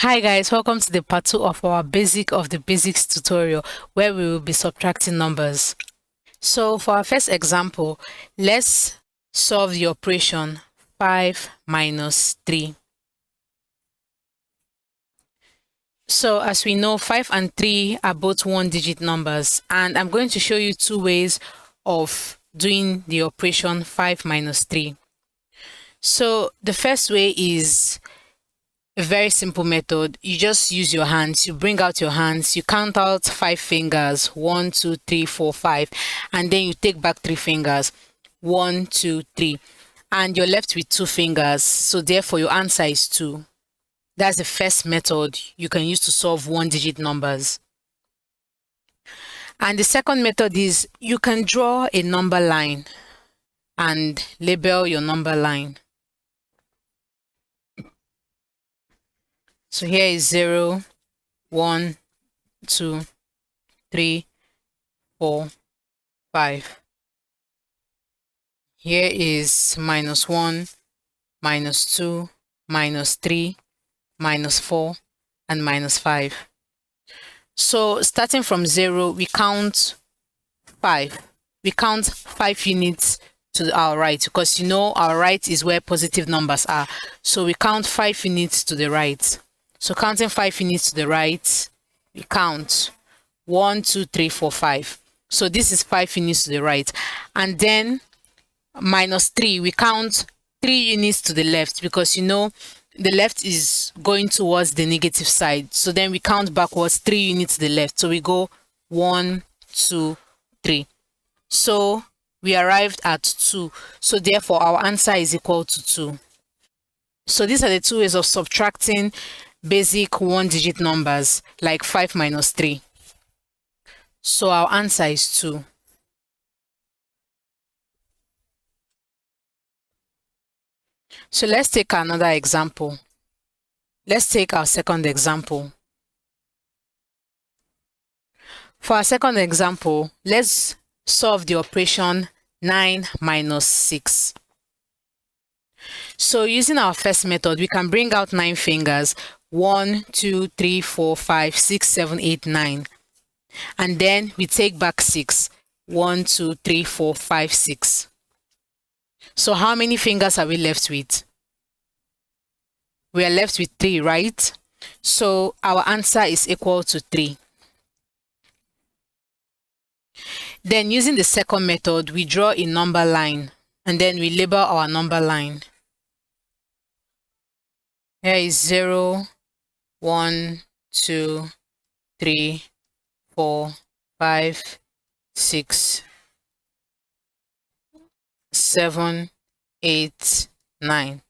Hi guys, welcome to the part 2 of our basic of the basics tutorial where we will be subtracting numbers. So for our first example, let's solve the operation 5 minus 3. So as we know, 5 and 3 are both one-digit numbers, and I'm going to show you two ways of doing the operation 5 minus 3. So the first way is a very simple method. You just use your hands, you bring out your hands, you count out 5 fingers, 1, 2, 3, 4, 5, and then you take back 3 fingers, 1, 2, 3, and you're left with 2 fingers. So therefore your answer is 2. That's the first method you can use to solve one-digit numbers. And the second method is you can draw a number line and label your number line. So here is 0, 1, 2, 3, 4, 5. Here is -1, -2, -3, -4, and -5. So starting from 0, we count 5. We count 5 units to our right because our right is where positive numbers are. So we count 5 units to the right. So counting 5 units to the right, we count 1, 2, 3, 4, 5. So this is 5 units to the right. And then -3, we count 3 units to the left because the left is going towards the negative side. So then we count backwards 3 units to the left. So we go 1, 2, 3. So we arrived at 2. So therefore our answer is equal to 2. So these are the two ways of subtracting basic one-digit numbers like 5 minus 3. So our answer is 2. So let's take another example. Let's take our second example. For our second example, let's solve the operation 9 minus 6. So using our first method, we can bring out 9 fingers, 1, 2, 3, 4, 5, 6, 7, 8, 9. And then we take back 6, 1, 2, 3, 4, 5, 6. So how many fingers are we left with? We are left with 3, right? So our answer is equal to 3. Then using the second method, we draw a number line and then we label our number line. Here is 0, 1, 2, 3, 4, 5, 6, 7, 8, 9.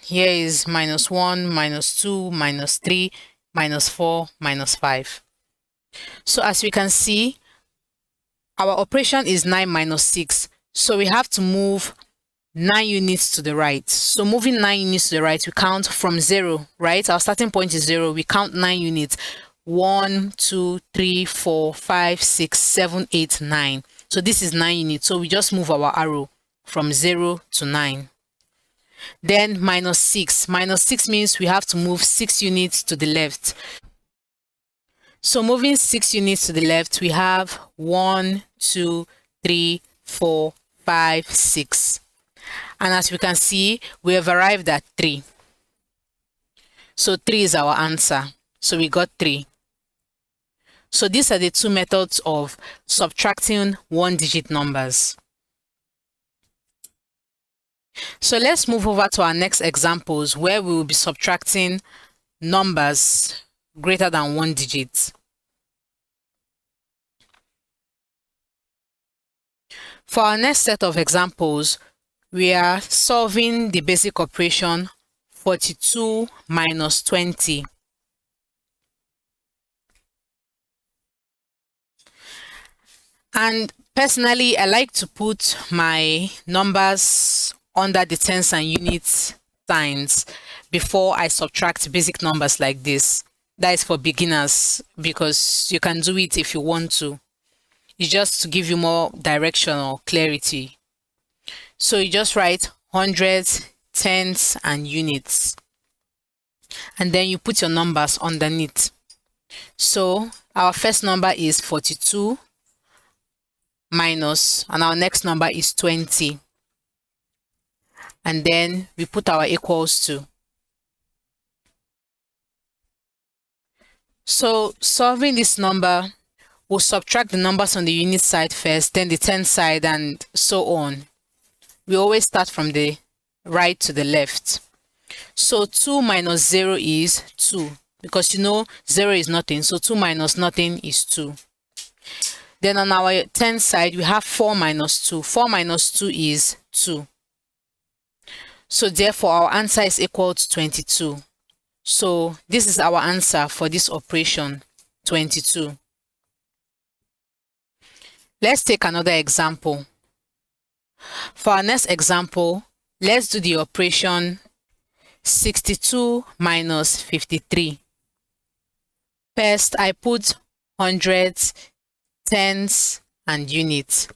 Here is -1, -2, -3, -4, -5. So as we can see, our operation is 9 minus 6. So we have to move 9 units to the right. So moving 9 units to the right, we count from 0, right? Our starting point is 0. We count 9 units. 1, 2, 3, 4, 5, 6, 7, 8, 9. So this is 9 units. So we just move our arrow from 0 to 9. Then -6. -6 means we have to move 6 units to the left. So moving 6 units to the left, we have 1, 2, 3, 4, 5, 6. And as we can see, we have arrived at 3. So 3 is our answer. So we got 3. So these are the two methods of subtracting one-digit numbers. So let's move over to our next examples where we will be subtracting numbers greater than 1 digit. For our next set of examples, we are solving the basic operation 42 minus 20. And personally, I like to put my numbers under the tens and units signs before I subtract basic numbers like this. That is for beginners because you can do it if you want to. It's just to give you more direction or clarity. So you just write hundreds, tens, and units. and then you put your numbers underneath. So our first number is 42 minus, and our next number is 20. And then we put our equals to. So solving this number, we'll subtract the numbers on the unit side first, then the tenth side, and so on. We always start from the right to the left. So 2 minus 0 is 2, because 0 is nothing, so 2 minus nothing is 2. Then on our 10th side, we have 4 minus 2. 4 minus 2 is 2. So therefore, our answer is equal to 22. So this is our answer for this operation, 22. Let's take another example. For our next example, let's do the operation 62 minus 53. First, I put hundreds, tens, and units.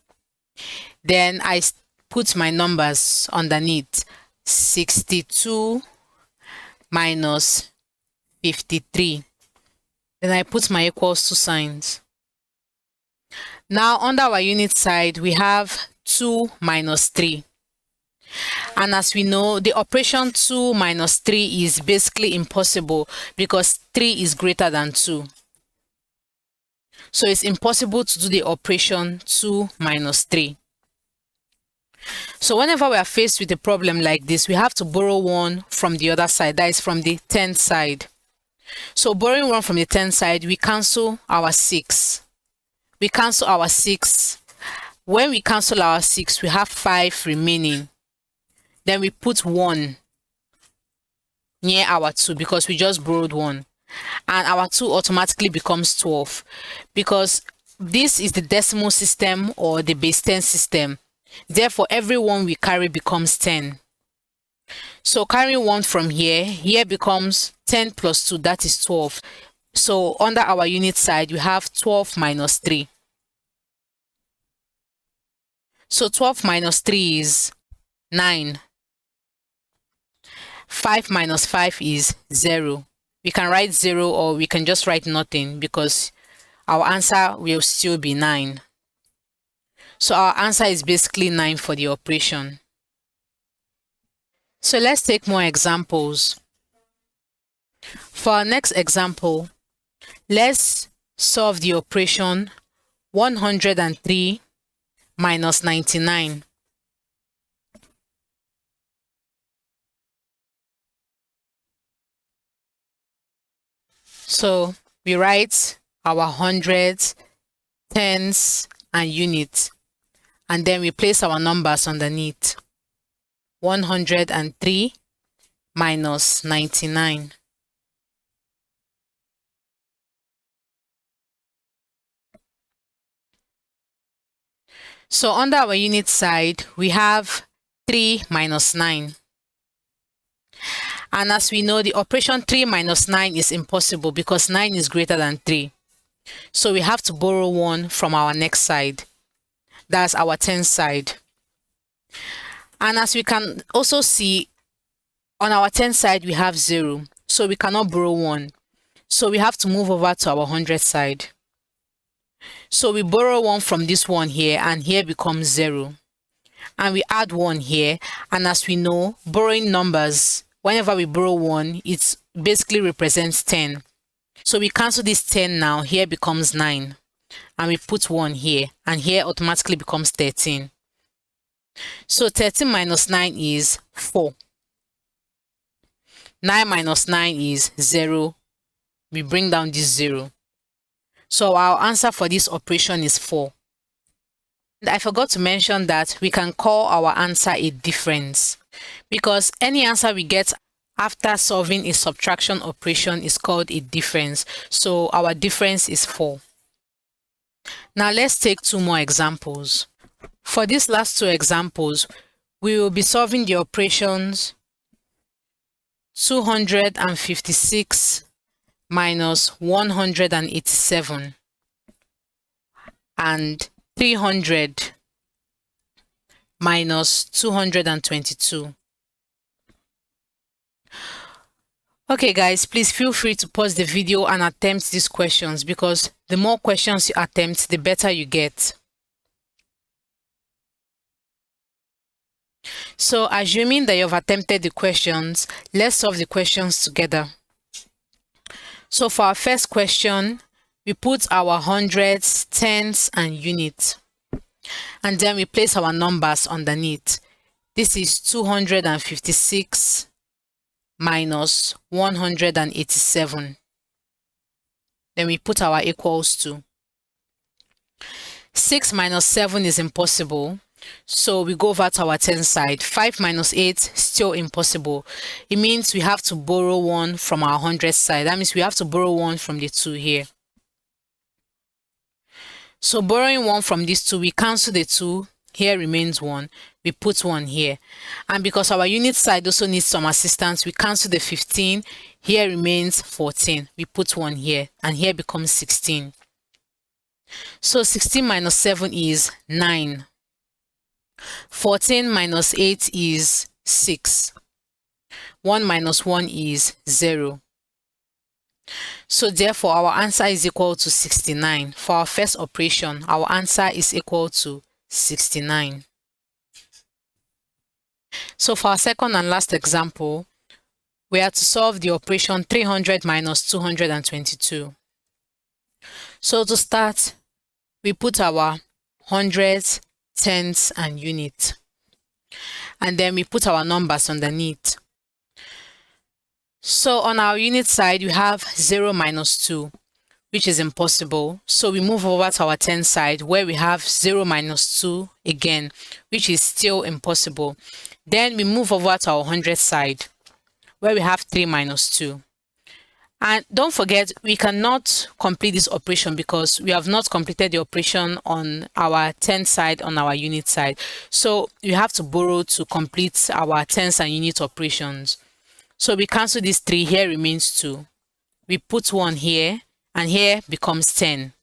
Then I put my numbers underneath. 62 minus 53. Then I put my equals to signs. Now under our unit side, we have 2 minus 3. And as we know, the operation 2 minus 3 is basically impossible because 3 is greater than 2. So it's impossible to do the operation 2 minus 3. So whenever we are faced with a problem like this, we have to borrow 1 from the other side, that is from the 10th side. So borrowing 1 from the 10th side, we cancel our 6. We cancel our 6. When we cancel our 6, we have 5 remaining. Then we put 1 near our 2 because we just borrowed 1. And our 2 automatically becomes 12 because this is the decimal system or the base 10 system. Therefore, every 1 we carry becomes 10. So carrying 1 from here becomes 10 plus 2, that is 12. So under our unit side, we have 12 minus 3. So 12 minus 3 is 9. 5 minus 5 is 0. We can write 0 or we can just write nothing because our answer will still be 9. So our answer is basically 9 for the operation. So let's take more examples. For our next example, let's solve the operation 103 minus 99. So we write our hundreds, tens, and units, and then we place our numbers underneath. 103 minus 99. So under our unit side, we have 3 minus 9. And as we know, the operation 3 minus 9 is impossible because 9 is greater than 3. So we have to borrow 1 from our next side. That's our 10th side. And as we can also see, on our 10th side, we have 0. So we cannot borrow 1. So we have to move over to our 100th side. So we borrow 1 from this one here, and here becomes 0. And we add 1 here. And as we know, borrowing numbers, whenever we borrow 1, it basically represents 10. So we cancel this 10 now. Here becomes 9. And we put 1 here. And here automatically becomes 13. So 13 minus 9 is 4. 9 minus 9 is 0. We bring down this 0. So our answer for this operation is 4. And I forgot to mention that we can call our answer a difference because any answer we get after solving a subtraction operation is called a difference. So our difference is 4. Now let's take 2 more examples. For these last 2 examples, we will be solving the operations 256 minus 187 and 300 minus 222. Okay guys, please feel free to pause the video and attempt these questions, because the more questions you attempt, the better you get. So assuming that you've attempted the questions, let's solve the questions together. So for our first question, we put our hundreds, tens, and units, and then we place our numbers underneath. This is 256 minus 187. Then we put our equals to. 6 minus 7 is impossible, so we go over to our 10 side. 5 minus 8, still impossible. It means we have to borrow 1 from our 100 side. That means we have to borrow 1 from the 2 here. So borrowing 1 from these 2, we cancel the 2. Here remains 1. We put 1 here. And because our unit side also needs some assistance, we cancel the 15. Here remains 14. We put 1 here, and here becomes 16. So 16 minus 7 is 9. 14 minus 8 is 6. 1 minus 1 is 0. So therefore, our answer is equal to 69. For our first operation, our answer is equal to 69. So for our second and last example, we are to solve the operation 300 minus 222. So to start, we put our hundreds, tens, and units, and then we put our numbers underneath. So on our unit side, we have 0 minus 2, which is impossible. So we move over to our 10 side, where we have 0 minus 2 again, which is still impossible. Then we move over to our 100 side, where we have 3 minus 2. And don't forget, we cannot complete this operation because we have not completed the operation on our 10 side, on our unit side. So you have to borrow to complete our tens and unit operations. So we cancel this 3, here remains 2. We put 1 here, and here becomes 10.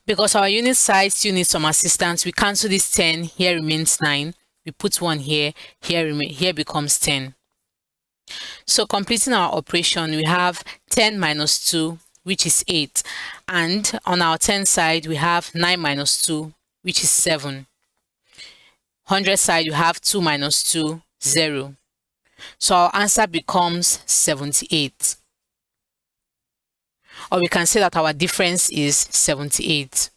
Because our unit side still needs some assistance, we cancel this 10, here remains 9. We put 1 here, here becomes 10. So completing our operation, we have 10 minus 2, which is 8. And on our 10 side, we have 9 minus 2, which is 7. 100 side, we have 2 minus 2, 0. So our answer becomes 78. Or we can say that our difference is 78.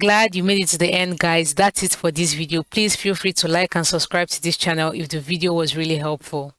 Glad you made it to the end, guys. That's it for this video. Please feel free to like and subscribe to this channel if the video was really helpful.